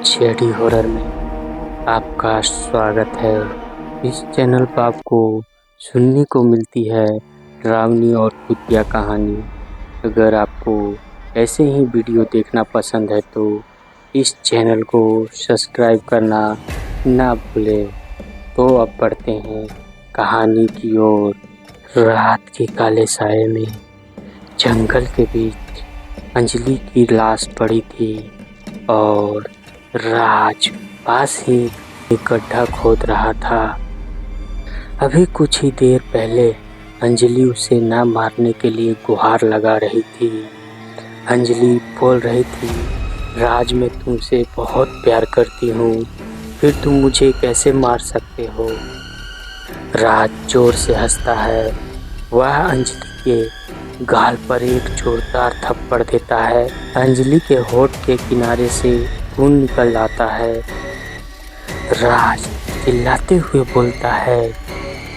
JD horror में आपका स्वागत है। इस चैनल पर आपको सुनने को मिलती है डरावनी और भूतिया कहानी। अगर आपको ऐसे ही वीडियो देखना पसंद है तो इस चैनल को सब्सक्राइब करना ना भूलें। तो अब बढ़ते हैं कहानी की ओर। रात के काले साये में जंगल के बीच अंजलि की लाश पड़ी थी और राज पास ही एक गड्ढा खोद रहा था। अभी कुछ ही देर पहले अंजलि उसे ना मारने के लिए गुहार लगा रही थी। अंजलि बोल रही थी, राज मैं तुमसे बहुत प्यार करती हूँ, फिर तुम मुझे कैसे मार सकते हो। राज जोर से हंसता है। वह अंजलि के गाल पर एक जोरदार थप्पड़ देता है। अंजलि के होठ के किनारे से खून निकल आता है। राज चिल्लाते हुए बोलता है,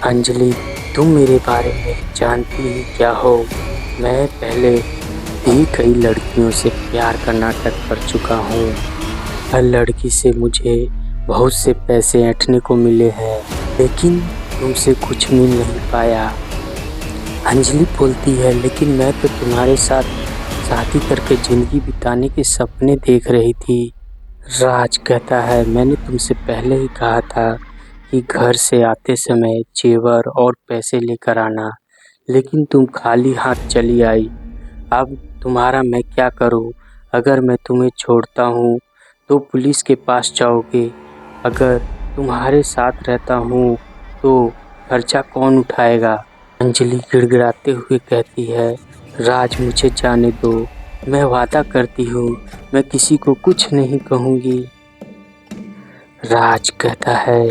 अंजलि तुम मेरे बारे में जानती ही क्या हो। मैं पहले भी कई लड़कियों से प्यार का नाटक कर चुका हूँ। हर लड़की से मुझे बहुत से पैसे ऐंठने को मिले हैं, लेकिन तुमसे कुछ मिल नहीं पाया। अंजलि बोलती है, लेकिन मैं तो तुम्हारे साथ शादी करके ज़िंदगी बिताने के सपने देख रही थी। राज कहता है, मैंने तुमसे पहले ही कहा था कि घर से आते समय जेवर और पैसे लेकर आना, लेकिन तुम खाली हाथ चली आई। अब तुम्हारा मैं क्या करूं? अगर मैं तुम्हें छोड़ता हूं तो पुलिस के पास जाओगे। अगर तुम्हारे साथ रहता हूं तो खर्चा कौन उठाएगा? अंजलि गिड़गिड़ाते हुए कहती है, राज मुझे जाने दो। मैं वादा करती हूँ मैं किसी को कुछ नहीं कहूँगी। राज कहता है,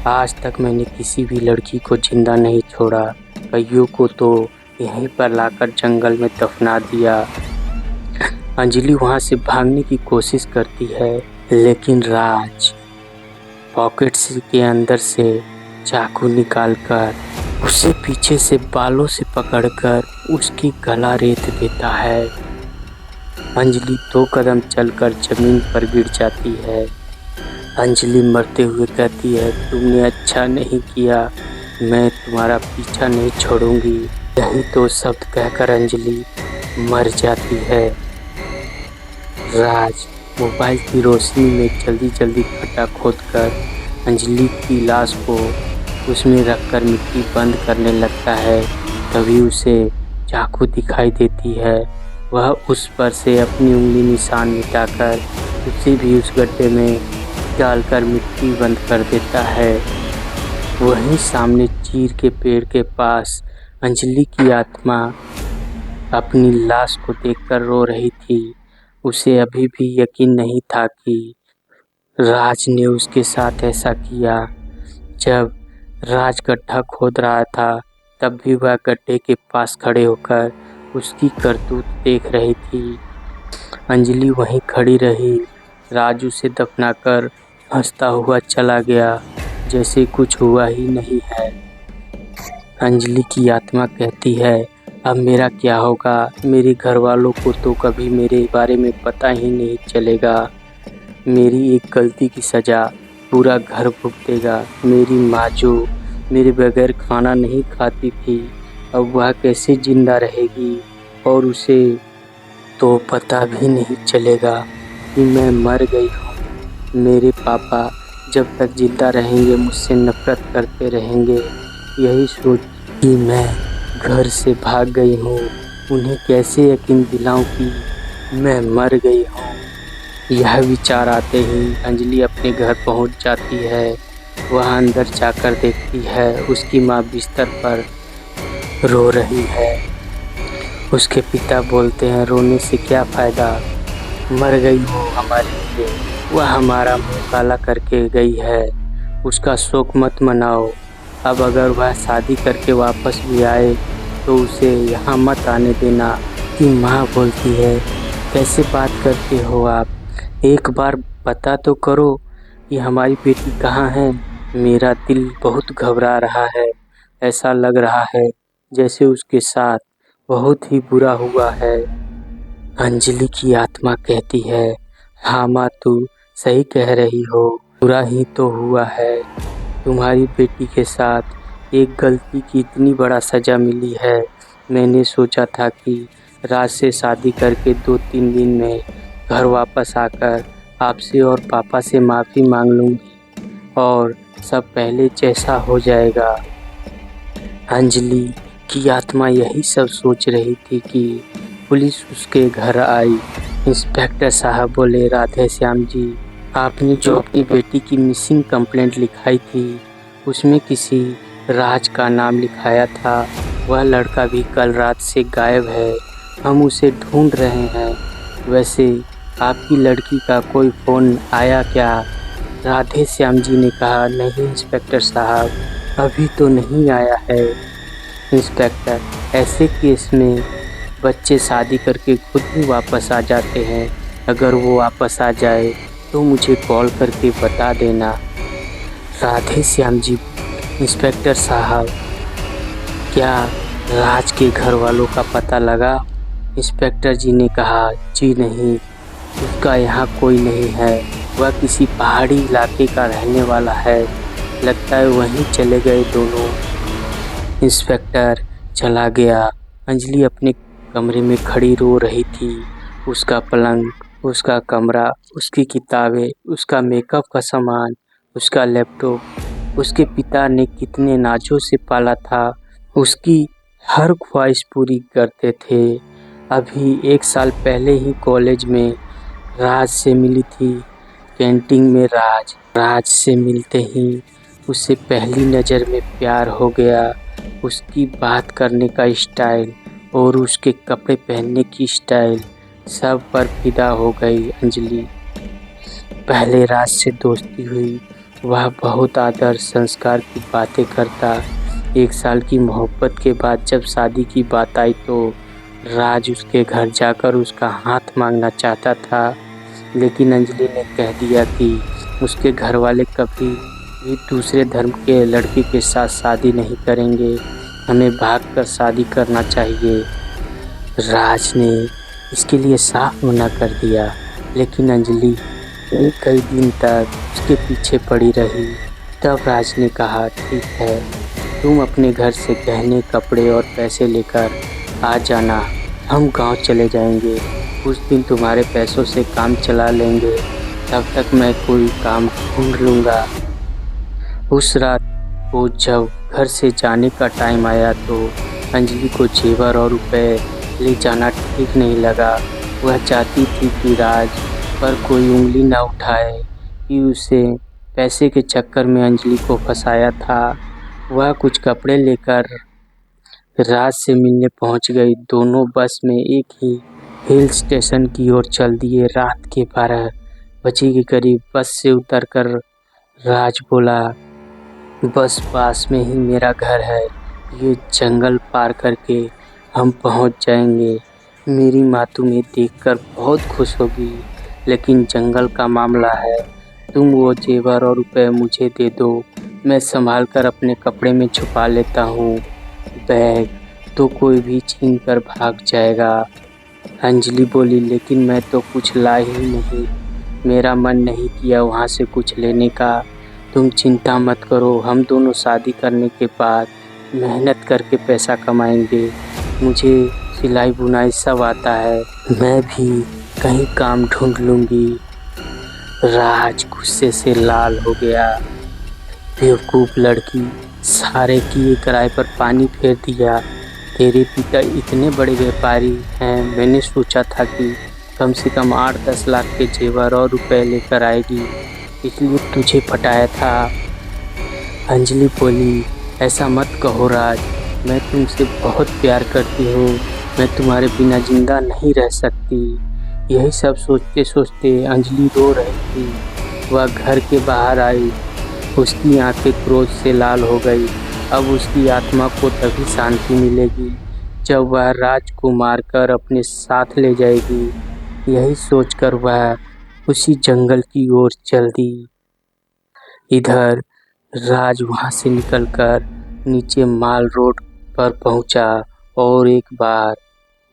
आज तक मैंने किसी भी लड़की को जिंदा नहीं छोड़ा। कईयों को तो यहीं पर लाकर जंगल में दफना दिया। अंजलि वहाँ से भागने की कोशिश करती है, लेकिन राज पॉकेट के अंदर से चाकू निकालकर उसे पीछे से बालों से पकड़कर उसकी गला रेत देता है। अंजलि 2 कदम चलकर जमीन पर गिर जाती है। अंजलि मरते हुए कहती है, तुमने अच्छा नहीं किया, मैं तुम्हारा पीछा नहीं छोड़ूंगी। यही तो शब्द कहकर अंजलि मर जाती है। राज मोबाइल की रोशनी में जल्दी जल्दी खड्डा खोदकर अंजलि की लाश को उसमें रखकर मिट्टी बंद करने लगता है। तभी उसे चाकू दिखाई देती है। वह उस पर से अपनी उंगली निशान मिटाकर उसे भी उस गड्ढे में डालकर मिट्टी बंद कर देता है। वहीं सामने चीर के पेड़ के पास अंजलि की आत्मा अपनी लाश को देखकर रो रही थी। उसे अभी भी यकीन नहीं था कि राज ने उसके साथ ऐसा किया। जब राज गड्ढा खोद रहा था तब भी वह गड्ढे के पास खड़े होकर उसकी करतूत देख रही थी। अंजलि वहीं खड़ी रही। राज उसे दफनाकर हंसता हुआ चला गया, जैसे कुछ हुआ ही नहीं है। अंजलि की आत्मा कहती है, अब मेरा क्या होगा? मेरे घर वालों को तो कभी मेरे बारे में पता ही नहीं चलेगा। मेरी एक गलती की सज़ा पूरा घर भुगतेगा। मेरी माँ जो मेरे बगैर खाना नहीं खाती थी, अब वह कैसे जिंदा रहेगी? और उसे तो पता भी नहीं चलेगा कि मैं मर गई हूँ। मेरे पापा जब तक जिंदा रहेंगे मुझसे नफरत करते रहेंगे। यही सोच कि मैं घर से भाग गई हूँ, उन्हें कैसे यकीन दिलाऊं कि मैं मर गई हूँ। यह विचार आते ही अंजलि अपने घर पहुंच जाती है। वह अंदर जाकर देखती है उसकी माँ बिस्तर पर रो रही है। उसके पिता बोलते हैं, रोने से क्या फ़ायदा, मर गई हो हमारे लिए। वह हमारा मुंह काला करके गई है, उसका शोक मत मनाओ। अब अगर वह शादी करके वापस भी आए तो उसे यहाँ मत आने देना। कि माँ बोलती है, कैसे बात करते हो आप, एक बार पता तो करो कि हमारी बेटी कहाँ है। मेरा दिल बहुत घबरा रहा है। ऐसा लग रहा है जैसे उसके साथ बहुत ही बुरा हुआ है। अंजलि की आत्मा कहती है, हाँ माँ तू सही कह रही हो, बुरा ही तो हुआ है। तुम्हारी बेटी के साथ एक गलती की इतनी बड़ा सजा मिली है। मैंने सोचा था कि राज से शादी करके 2-3 दिन में घर वापस आकर आपसे और पापा से माफ़ी मांग लूँगी और सब पहले जैसा हो जाएगा। अंजलि की आत्मा यही सब सोच रही थी कि पुलिस उसके घर आई। इंस्पेक्टर साहब बोले, राधे श्याम जी, आपने जो अपनी बेटी की मिसिंग कंप्लेंट लिखाई थी उसमें किसी राज का नाम लिखाया था। वह लड़का भी कल रात से गायब है। हम उसे ढूंढ रहे हैं। वैसे आपकी लड़की का कोई फ़ोन आया क्या? राधे श्याम जी ने कहा, नहीं इंस्पेक्टर साहब, अभी तो नहीं आया है। इंस्पेक्टर, ऐसे केस में बच्चे शादी करके खुद ही वापस आ जाते हैं। अगर वो वापस आ जाए तो मुझे कॉल करके बता देना। राधे श्याम जी, इंस्पेक्टर साहब, क्या राज के घर वालों का पता लगा? इंस्पेक्टर जी ने कहा, जी नहीं, उसका यहाँ कोई नहीं है। वह किसी पहाड़ी इलाके का रहने वाला है। लगता है वहीं चले गए दोनों। इंस्पेक्टर चला गया। अंजलि अपने कमरे में खड़ी रो रही थी। उसका पलंग, उसका कमरा, उसकी किताबें, उसका मेकअप का सामान, उसका लैपटॉप, उसके पिता ने कितने नाजों से पाला था, उसकी हर ख्वाहिश पूरी करते थे। अभी 1 साल पहले ही कॉलेज में राज से मिली थी। कैंटीन में राज से मिलते ही उसे पहली नज़र में प्यार हो गया। उसकी बात करने का स्टाइल और उसके कपड़े पहनने की स्टाइल, सब पर फिदा हो गई अंजलि। पहले राज से दोस्ती हुई। वह बहुत आदर संस्कार की बातें करता। 1 साल की मोहब्बत के बाद जब शादी की बात आई तो राज उसके घर जाकर उसका हाथ मांगना चाहता था, लेकिन अंजलि ने कह दिया कि उसके घर वाले कभी भी दूसरे धर्म के लड़के के साथ शादी नहीं करेंगे। हमें भागकर शादी करना चाहिए। राज ने इसके लिए साफ मना कर दिया, लेकिन अंजलि कई दिन तक उसके पीछे पड़ी रही। तब राज ने कहा, ठीक है, तुम अपने घर से गहने, कपड़े और पैसे लेकर आ जाना। हम गांव चले जाएंगे। कुछ दिन तुम्हारे पैसों से काम चला लेंगे। तब तक मैं कोई काम ढूंढ लूँगा। उस रात को जब घर से जाने का टाइम आया तो अंजलि को जेवर और रुपए ले जाना ठीक नहीं लगा। वह चाहती थी कि राज पर कोई उंगली न उठाए कि उसे पैसे के चक्कर में अंजलि को फंसाया था। वह कुछ कपड़े लेकर राज से मिलने पहुंच गई। दोनों बस में एक ही हिल स्टेशन की ओर चल दिए। रात के 12 बजे के करीब बस से उतरकर राज बोला, बस पास में ही मेरा घर है। ये जंगल पार करके हम पहुंच जाएंगे। मेरी माँ तुम्हें देखकर बहुत खुश होगी, लेकिन जंगल का मामला है। तुम वो जेवर और रुपए मुझे दे दो, मैं संभाल कर अपने कपड़े में छुपा लेता हूँ। बैग तो कोई भी छीन कर भाग जाएगा। अंजलि बोली, लेकिन मैं तो कुछ ला ही नहीं। मेरा मन नहीं किया वहाँ से कुछ लेने का। तुम चिंता मत करो, हम दोनों शादी करने के बाद मेहनत करके पैसा कमाएंगे। मुझे सिलाई बुनाई सब आता है। मैं भी कहीं काम ढूंढ लूँगी। राज गुस्से से लाल हो गया। बेवकूफ़ लड़की, सारे किए किराए पर पानी फेर दिया। तेरे पिता इतने बड़े व्यापारी हैं, मैंने सोचा था कि कम से कम 8-10 लाख के जेवर और रुपए लेकर आएगी, इसलिए तुझे पटाया था। अंजलि बोली, ऐसा मत कहो राज, मैं तुमसे बहुत प्यार करती हूँ। मैं तुम्हारे बिना जिंदा नहीं रह सकती। यही सब सोचते सोचते अंजलि रो रही थी। वह घर के बाहर आई। उसकी आंखें क्रोध से लाल हो गई। अब उसकी आत्मा को तभी शांति मिलेगी जब वह राज को मारकर अपने साथ ले जाएगी। यही सोचकर वह उसी जंगल की ओर चल दी। इधर राज वहां से निकलकर नीचे माल रोड पर पहुंचा और एक बार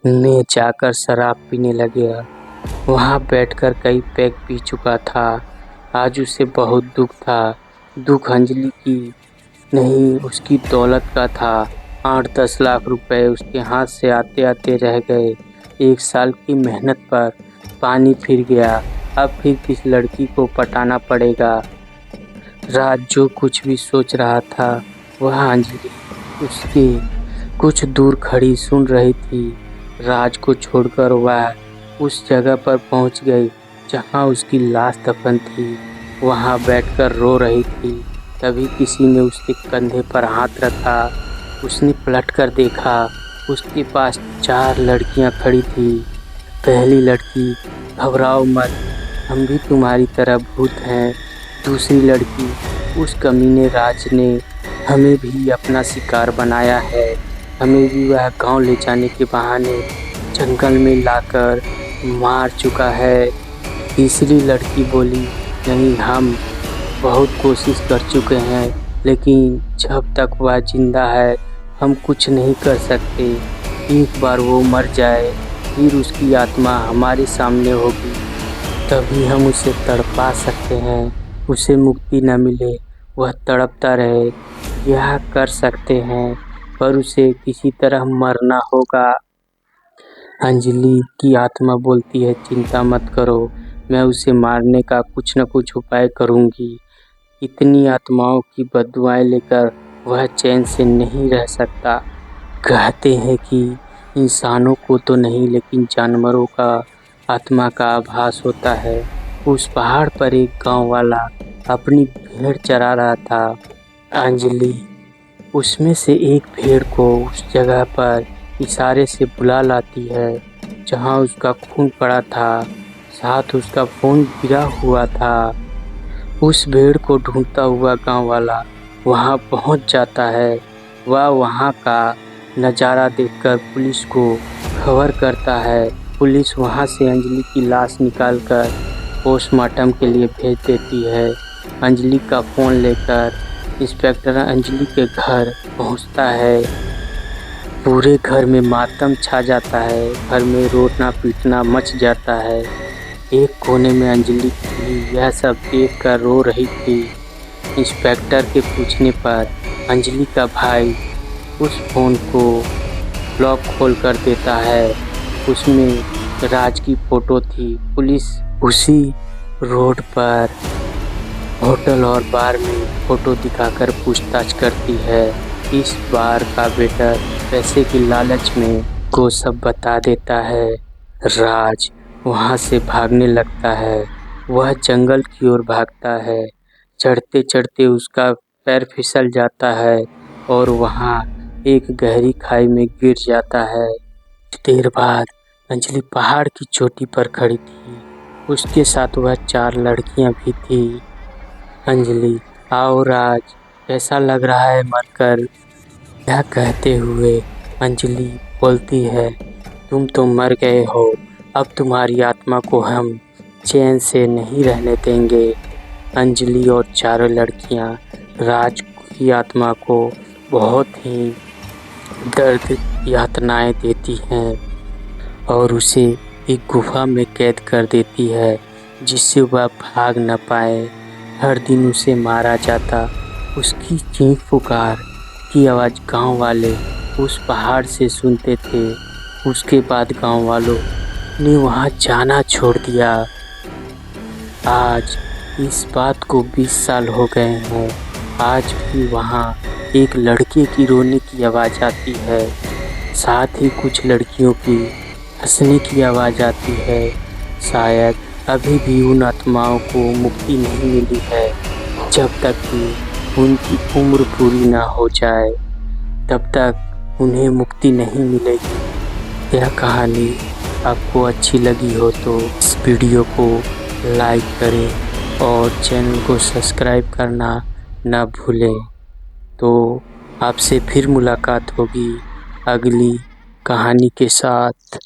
में जाकर शराब पीने लगा। वहां बैठकर कई पैग पी चुका था। आज उसे बहुत दुख था। दुख अंजलि की नहीं, उसकी दौलत का था। 8-10 लाख रुपए उसके हाथ से आते आते रह गए। 1 साल की मेहनत पर पानी फिर गया। अब फिर किस लड़की को पटाना पड़ेगा। राज जो कुछ भी सोच रहा था वह अंजलि उसके कुछ दूर खड़ी सुन रही थी। राज को छोड़कर वह उस जगह पर पहुंच गई जहां उसकी लाश दफन थी। वहां बैठकर रो रही थी। तभी किसी ने उसके कंधे पर हाथ रखा। उसने पलटकर देखा, उसके पास 4 लड़कियां खड़ी थी। पहली लड़की, घबराओ मत, हम भी तुम्हारी तरह भूत हैं। दूसरी लड़की, उस कमीने राज ने हमें भी अपना शिकार बनाया है। हमें भी वह गांव ले जाने के बहाने जंगल में लाकर मार चुका है। तीसरी लड़की बोली, नहीं, हम बहुत कोशिश कर चुके हैं, लेकिन जब तक वह जिंदा है हम कुछ नहीं कर सकते। एक बार वो मर जाए फिर उसकी आत्मा हमारे सामने होगी, तभी हम उसे तड़पा सकते हैं। उसे मुक्ति न मिले, वह तड़पता रहे, यह कर सकते हैं, पर उसे किसी तरह मरना होगा। अंजलि की आत्मा बोलती है, चिंता मत करो, मैं उसे मारने का कुछ न कुछ उपाय करूंगी। इतनी आत्माओं की बद्दुआएं लेकर वह चैन से नहीं रह सकता। कहते हैं कि इंसानों को तो नहीं, लेकिन जानवरों का आत्मा का आभास होता है। उस पहाड़ पर एक गांव वाला अपनी भेड़ चरा रहा था। अंजलि उसमें से एक भेड़ को उस जगह पर इशारे से बुला लाती है जहां उसका खून पड़ा था, साथ उसका फोन गिरा हुआ था। उस भेड़ को ढूंढता हुआ गांव वाला वहां पहुंच जाता है। वह वहां का नज़ारा देखकर पुलिस को खबर करता है। पुलिस वहां से अंजलि की लाश निकालकर पोस्टमार्टम के लिए भेज देती है। अंजलि का फ़ोन लेकर इंस्पेक्टर अंजलि के घर पहुंचता है। पूरे घर में मातम छा जाता है। घर में रोना पीटना मच जाता है। एक कोने में अंजलि भी यह सब देखकर रो रही थी। इंस्पेक्टर के पूछने पर अंजलि का भाई उस फ़ोन को लॉक खोल कर देता है। उसमें राज की फ़ोटो थी। पुलिस उसी रोड पर होटल और बार में फ़ोटो दिखाकर पूछताछ करती है। इस बार का वेटर पैसे की लालच में को सब बता देता है। राज वहाँ से भागने लगता है। वह जंगल की ओर भागता है। चढ़ते चढ़ते उसका पैर फिसल जाता है और वहाँ एक गहरी खाई में गिर जाता है। देर बाद अंजलि पहाड़ की चोटी पर खड़ी थी। उसके साथ वह 4 लड़कियां भी थी। अंजलि, आओ राज, कैसा लग रहा है मरकर? यह कहते हुए अंजलि बोलती है, तुम तो मर गए हो, अब तुम्हारी आत्मा को हम चैन से नहीं रहने देंगे। अंजलि और चारों लड़कियां राज की आत्मा को बहुत ही दर्द यातनाएं देती हैं और उसे एक गुफा में कैद कर देती है जिससे वह भाग न पाए। हर दिन उसे मारा जाता। उसकी चीख पुकार की आवाज़ गांव वाले उस पहाड़ से सुनते थे। उसके बाद गांव वालों ने वहां जाना छोड़ दिया। आज इस बात को 20 साल हो गए हैं। आज भी वहां एक लड़के की रोने की आवाज़ आती है, साथ ही कुछ लड़कियों की हंसने की आवाज़ आती है। शायद अभी भी उन आत्माओं को मुक्ति नहीं मिली है। जब तक कि उनकी उम्र पूरी ना हो जाए तब तक उन्हें मुक्ति नहीं मिलेगी। यह कहानी आपको अच्छी लगी हो तो इस वीडियो को लाइक करें और चैनल को सब्सक्राइब करना ना भूलें। तो आपसे फिर मुलाकात होगी अगली कहानी के साथ।